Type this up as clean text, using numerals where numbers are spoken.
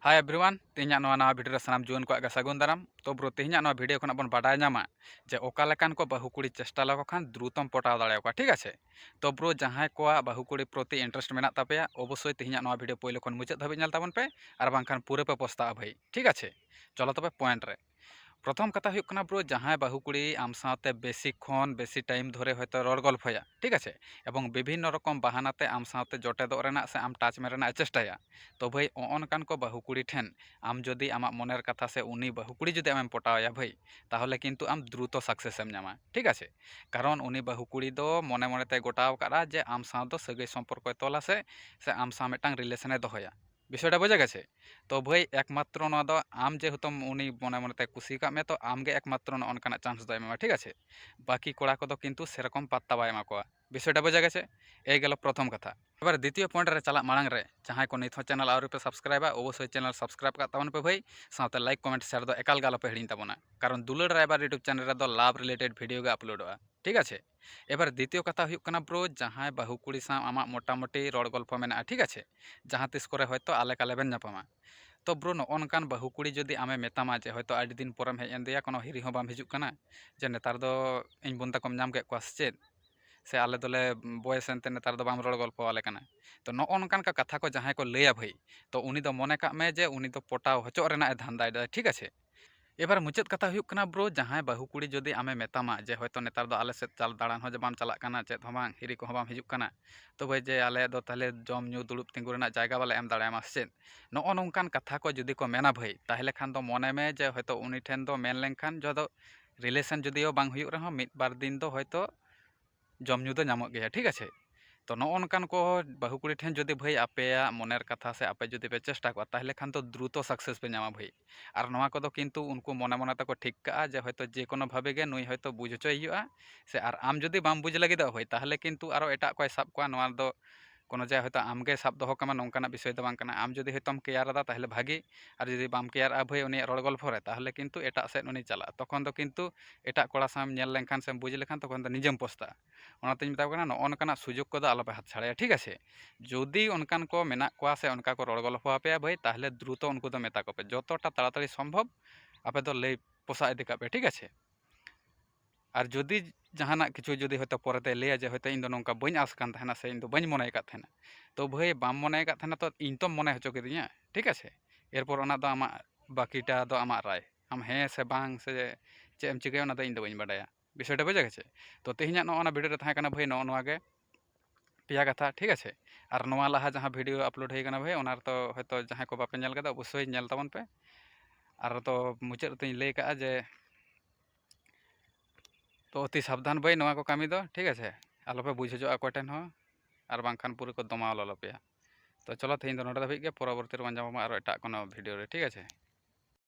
Hi everyone तेहना नवा video सानाम जुआन को सागुन दाराम तो ब्रो तेहना भिडियो खन बन बाडाय नामा जे ओका लेकान को बाहु कुड़ी चेष्टा लको खान द्रुतम पटाव दाड़ेया ठीक है। तो ब्रो जहां को बाहु कुड़ी प्रति इंटरेस्ट मेना तापेया अवश्य तेहना भिडियो पहिलो खन मुचाद धाबी नेल ताबन पे और बांखान पूरे पे पस्ता भाई ठीक है। चलो तबे पॉइंट रे प्रथम कथा हुई कना ब्रो जहां बाहु कुड़ी आम साथे बेसी खन बेसी टाइम धरे हयतो रड़ गल्पया ठीक है एवं विभिन्न रकम बहानाते आम साथे जटेदो रेना से आम टाच में रेना चेष्टाया तो भाई ओनकान को बाहु कुड़ी ठेन आम जदि आम मनेर कथा से उनी बाहु कुड़ी जदि आम पटाया भाई ताहले किन्तु आम द्रुत सक्सेस नामा ठीक है। कारण उनी बाहु कुड़ी दो मने मनेते गोटाव काड़ा जे आम साथ दो सगै सम्पर्क तोला से आम सा मिदटांग रिलेशने दोहया विषयटा बुझे गेছে। तो भाई एकमात्र आम जेहेतु उनी मने मनते कुशी का में तो आमगे एकमात्र अनकाना चांस दो एमा ठीक है। बाकी कोड़ा को किन्तु सेरकम पत्ता बाय एमा कोआ विषयटा बुझे गेছে। ए गेल प्रथम कथा एबार द्वितीय पॉइंट रे चला मांग रे जहां को नित चैनल आउरी पे सब्सक्राइब अवश्य चैनल सब्सक्राइब का तबन पे भाई साथ लाइक कमेंट शेयर दो एकाल गाल पे हिड़िन तबना कारण दुलड़ रायबार यूट्यूब चैनल रे दो लाभ रिलेटेड वीडियो गे अपलोडोगा ठीक है। एबार द्वितीय कथा हुई कना ब्रो जहां बाहु कुड़ी सा आमा मोटामुटी रड़ गल्प मेना ठीक है। जहां तिस करे हयतो आले काले बेन नापामा तो ब्रो नौकान बाहु कुड़ी जदि आमे मेतामा जे हयतो आडी दिन पोरेम हेज एंदिया कोनो हिरी हो बाम हिजुक कना जे नेतार दो इन बुन ताकोम नाम के क्वास चेद से आले दोले बयस एनते नेतार दो बाम रड़ गल्प आले कना तो नौकान का कथा को जहां को लैया भाई तो उनी दो मने का में जे उनी दो पटाव हचो रेना धांदाय ठीक है। एबार मुचाद कथा हुई कना ब्रो जहां बाहु कुड़ी जदि आमे मेतामा जे हयतो नेतार दो आले से चाल दाड़ान हो जे बाम चलाक कना चेद हो बांग हिरी को हो बाम हिजुक कना तो भाई जे आले दो ताहले जम न्यू दुड़ुब तिंगु रेना जायगा वाले एम दाड़ायमा से नौकान कथा को जदि को मेना भाई ताहले खान दो मने में जे हयतो उनी ठेन दो मेन लेनखान जो दो रिलेशन जदिओ बांग हुई रहो मिद बार दिन दो हयतो जम न्यू दो नामक गया ठीक है। तो नौकान को बाहु कुड़ी ठेन जदि भाई आपे मनेर कथा से आपे जदि पे चेष्टा को ताहले खान तो द्रुत सक्सेस पे नामा भाई और नवा को किन्तु उनको मने मने तक ठीक का जे हयतो जे कोनो भावे गे नुई हयतो बुझ हचोय हुआ से और आम जदि बाम बुझ लगिद भाई ताहले किन्तु आरो एटा कोय साब कोआ नवा दो कोनो जे हयतो आमगे साब दोहो कमा नौकाना विषय दो बांग कना आम जदि हयतोम केयारदा ताहले भागी और जदि बाम केयारा भाई उनी रड़ गल्प रे ताहले किन्तु एटा सेड उनी चला तखन दो किन्तु एटा कोड़ा साम नेल लेनखान से बुझ लेखान तखन दो निजेम पस्ता ओनातेñ मेता को नौकाना सुयोग को आलोपे हाथ छाड़ाया ठीक है। जदि उनकान को मेना कोआ से उनका को रड़ गल्प आपे भाई ताहले द्रुत उनको दो मेता को पे जतटा ताड़ाताड़ी सम्भव आपे दो लई पोसा इदी का पे ठीक है। और जदि जहाना किछु जदि हयतो परेते लैया जे हयतो इन दो नौका बइन आस कान थाना से इन दो बइन मने का थाना तो भाई बाम मने का थाना तो इन तो मने हचो किदिया ठीक है। एरपर ओना दो आमा बाकीटा दो आमा राय आम हे से बांग से चे एम चिकाय ओना दो इन दो बइन बाडाया विषयटा बुझे गेছে। तो तेहना नोना भिडियो रे थाहे कना भाई नोआ गे पेया कथा ठीक है। और नोआ लाहा जहां भिडियो अपलोड होई कना भाई ओना तो हयतो जहां को बापे नेल कदा अवश्य नेल ताबन पे और तो मुचाद तेñ लay का जे तो अति सावधान भाई नवा को कामी दो ठीक है। आलोपे बुझ हजो अकोय ठेन हो और बांखान पूरे को दमा ललो पे तो चलो तेñ दो नोडे धाबी गे परवर्ती रे जामा और एटा कोनो भिडियो रे ठीक है।